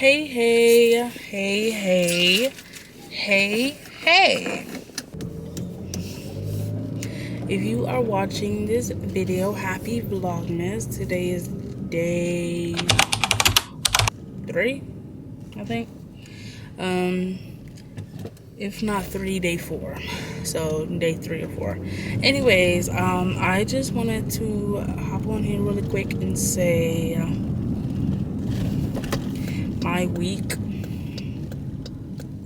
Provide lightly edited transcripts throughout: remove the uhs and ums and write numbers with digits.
Hey, hey, hey, hey, hey, hey. If you are watching this video, happy Vlogmas. Today is day 3, I think. If not 3, day 4. So day 3 or 4. Anyways, I just wanted to hop on here really quick and say my week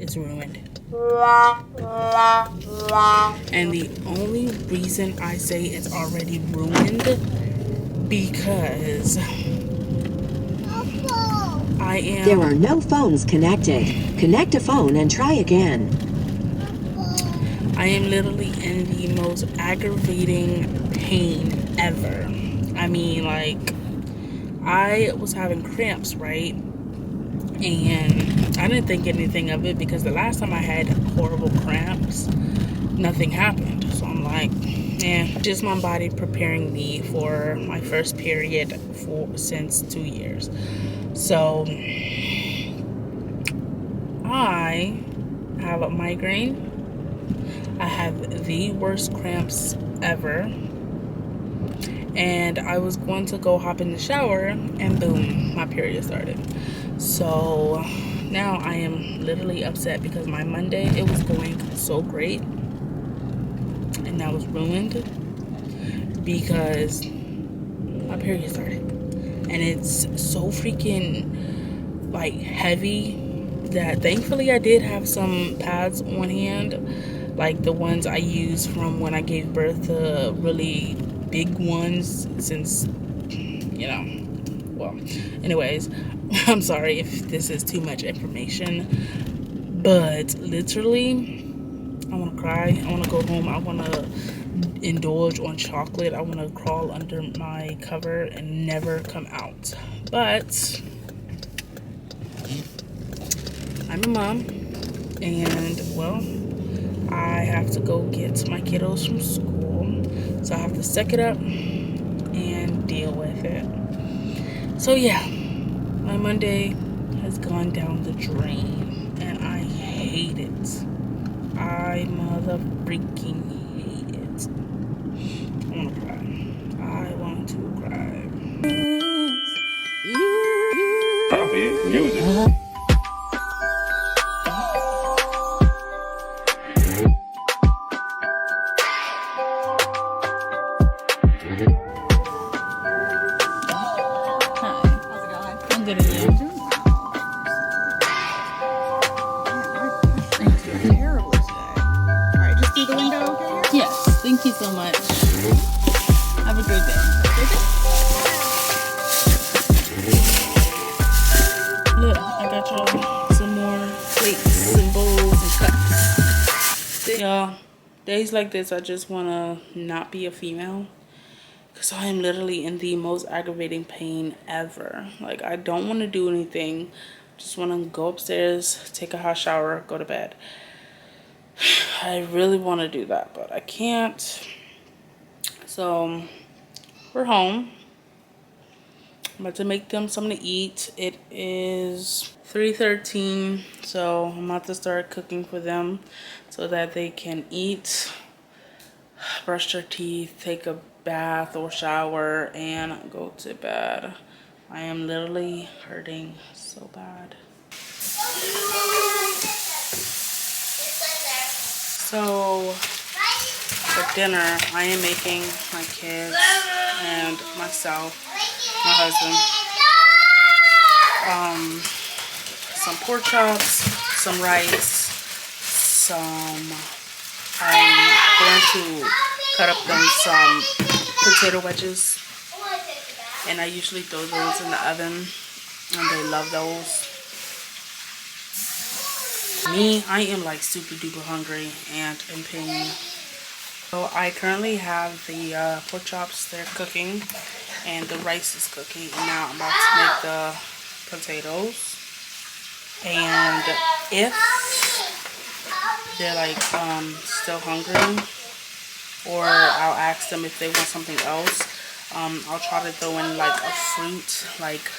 is ruined. And the only reason I say it's already ruined because There are no phones connected. Connect a phone and try again. I am literally in the most aggravating pain ever. I mean, like, I was having cramps, right? And I didn't think anything of it because the last time I had horrible cramps, nothing happened. So I'm like, just my body preparing me for my first period since 2 years. So I have a migraine. I have the worst cramps ever. And I was going to go hop in the shower and boom, my period started. So now I am literally upset because my Monday, it was going so great. And that was ruined because my period started. And it's so freaking like heavy that thankfully I did have some pads on hand, like the ones I used from when I gave birth to really big ones, since, you know, well, anyways, I'm sorry if this is too much information, but literally I want to cry. I want to go home. I want to indulge on chocolate. I want to crawl under my cover and never come out. But I'm a mom, and well, I have to go get my kiddos from school, so I have to suck it up and deal with it. So yeah, my Monday has gone down the drain, and I hate it. I mother freaking hate it. I want to cry. I want to cry. Happy music. Thank you so much. Have a great day. Look, I got y'all some more plates and bowls and cups. Y'all, days like this, I just want to not be a female. Because I am literally in the most aggravating pain ever. Like, I don't want to do anything. Just want to go upstairs, take a hot shower, go to bed. I really want to do that, but I can't. So we're home. I'm about to make them something to eat. It is 3:13, so I'm about to start cooking for them so that they can eat, brush their teeth, take a bath or shower, and go to bed. I am literally hurting so bad. So for dinner, I am making my kids and myself, my husband, some pork chops, some rice, I'm going to cut up them some potato wedges, and I usually throw those in the oven, and they love those. Me, I am like super duper hungry and in pain. So I currently have the pork chops, they're cooking, and the rice is cooking, and now I'm about to make the potatoes. And if they're like still hungry, or I'll ask them if they want something else, I'll try to throw in like a fruit, like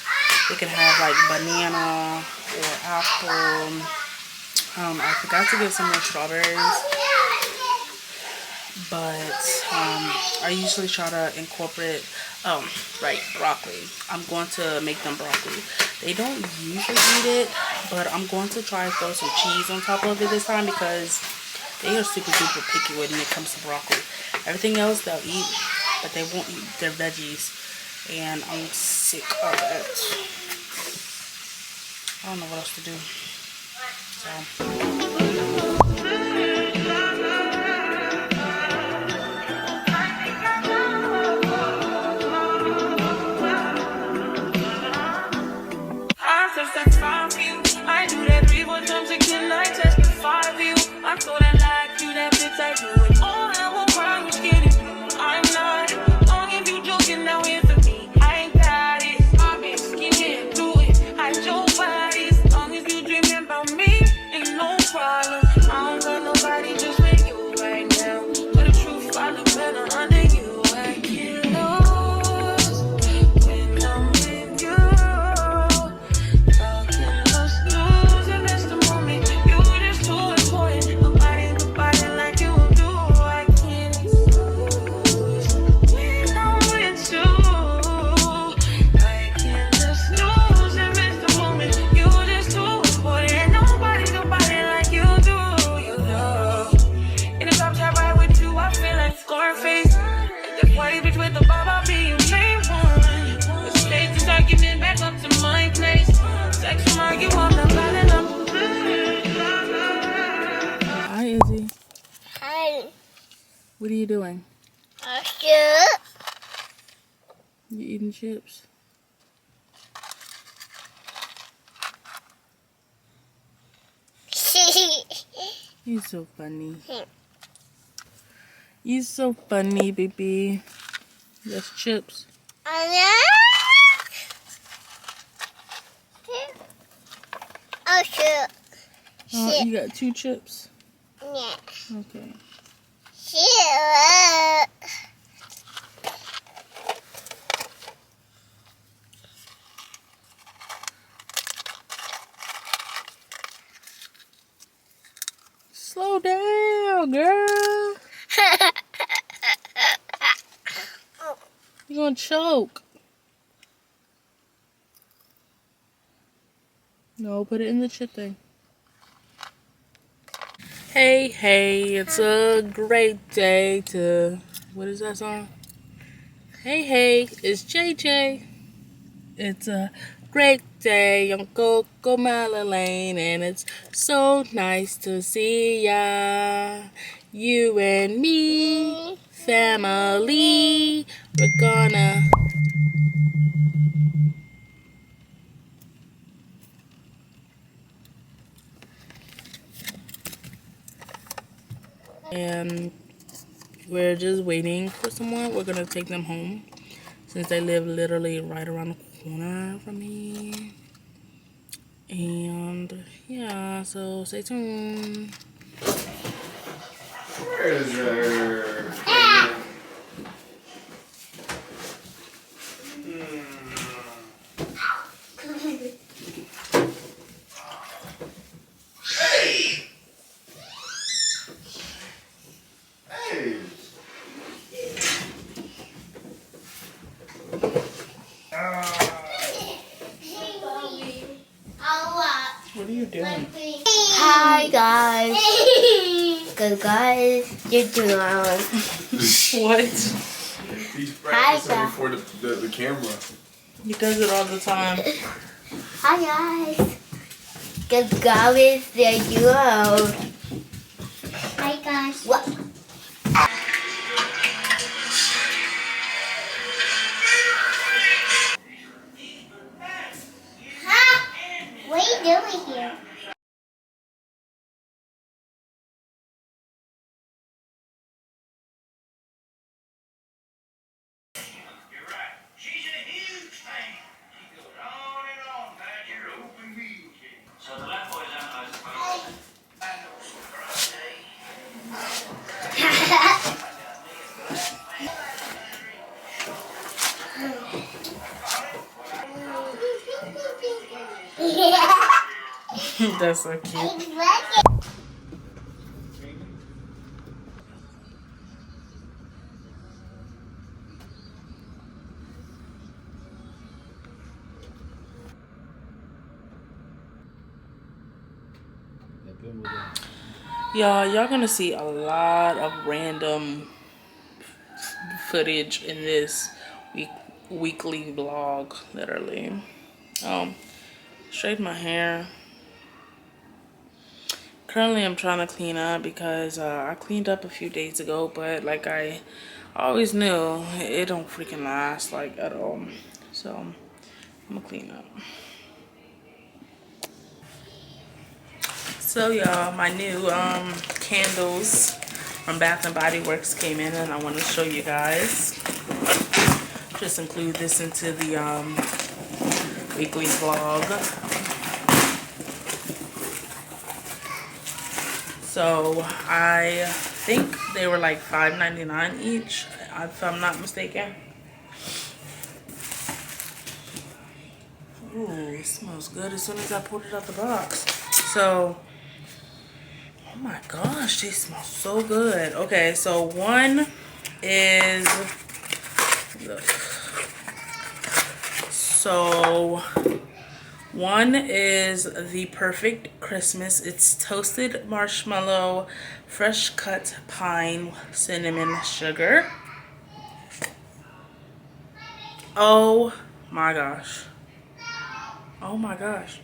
It can have like banana or apple. I forgot to get some more strawberries, but I usually try to incorporate, right, broccoli. I'm going to make them broccoli. They don't usually eat it, but I'm going to try to throw some cheese on top of it this time because they are super duper picky when it comes to broccoli. Everything else they'll eat, but they won't eat their veggies, and I'm sick of it. I don't know what else to do. So. I do that 3-4 times again. I testify for you. I'm so that like you, that bitch I do it. All I will cry was kidding. I'm not. Long if you joking, now here for me. I ain't got it. I've been skinning through it. I your bodies. Long as you dreaming about me, ain't no problem. I don't got nobody just with you right now. But the truth, I look better under you. I get lost when I'm with you. Hi, Izzy. Hi. What are you doing? Shit. You eating chips? You're so funny. You're so funny, baby. That's chips. Oh, shit. Oh, you got 2 chips? Yeah. Okay. Shit. Slow down, girl. You're gonna choke. No, put it in the chip thing. Hey, hey, it's a great day to... What is that song? Hey, hey, it's JJ. It's a great day on Cocomelon Lane, and it's so nice to see ya. You and me, family, we're gonna... And we're just waiting for someone. We're gonna take them home since they live literally right around the corner from me. And yeah, so stay tuned. Where is her? Hey! Hey! What are you doing? Hi, guys. Good guys. You're doing What? He's Hi, practicing Dad. before the camera. He does it all the time. Hi, guys. Good guys. You're doing Hi, guys. What? What are you doing here? She's a huge fan. She goes on and on about your open wheelchair. So the left boy's out, I suppose. I know That's so cute. Y'all gonna see a lot of random footage in this weekly vlog, literally. Straighten my hair. Currently I'm trying to clean up because I cleaned up a few days ago, but like I always knew, it don't freaking last like at all. So I'm gonna clean up. So y'all, my new candles from Bath and Body Works came in, and I want to show you guys. Just include this into the weekly vlog. So I think they were like $5.99 each, if I'm not mistaken. Ooh, it smells good as soon as I pulled it out the box. So, oh my gosh, they smell so good. Okay, so one is, look. So one is the Perfect Christmas. It's toasted marshmallow, fresh cut pine, cinnamon sugar. Oh my gosh. Oh my gosh.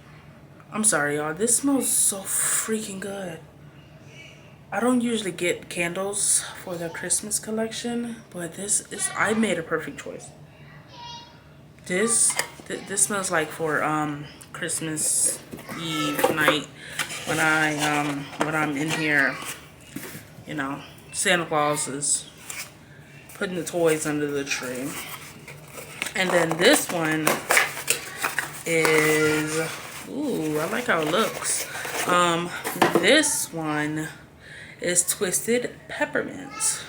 I'm sorry, y'all. This smells so freaking good. I don't usually get candles for the Christmas collection, but I made a perfect choice. This smells like for Christmas Eve night when I'm in here, you know, Santa Claus is putting the toys under the tree. And then this one is, ooh, I like how it looks. This one is Twisted Peppermint.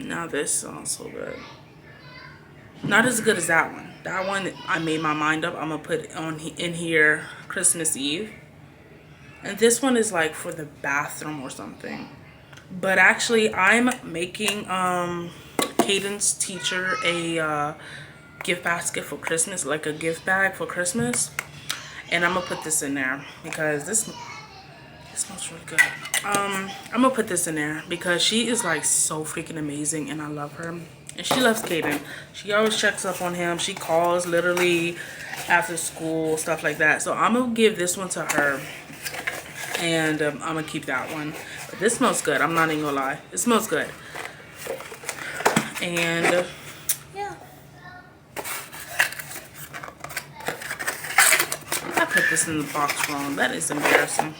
Now this sounds so good. Not as good as that one. That one, I made my mind up. I'm gonna put it in here Christmas Eve. And this one is like for the bathroom or something. But actually, I'm making Caden's teacher a gift basket for Christmas, like a gift bag for Christmas. And I'm gonna put this in there because this smells really good. I'm gonna put this in there because she is like so freaking amazing and I love her. And she loves Caden. She always checks up on him. She calls literally after school, stuff like that. So I'm gonna give this one to her. And I'm gonna keep that one. But this smells good. I'm not even gonna lie. It smells good. And yeah. I put this in the box wrong. That is embarrassing.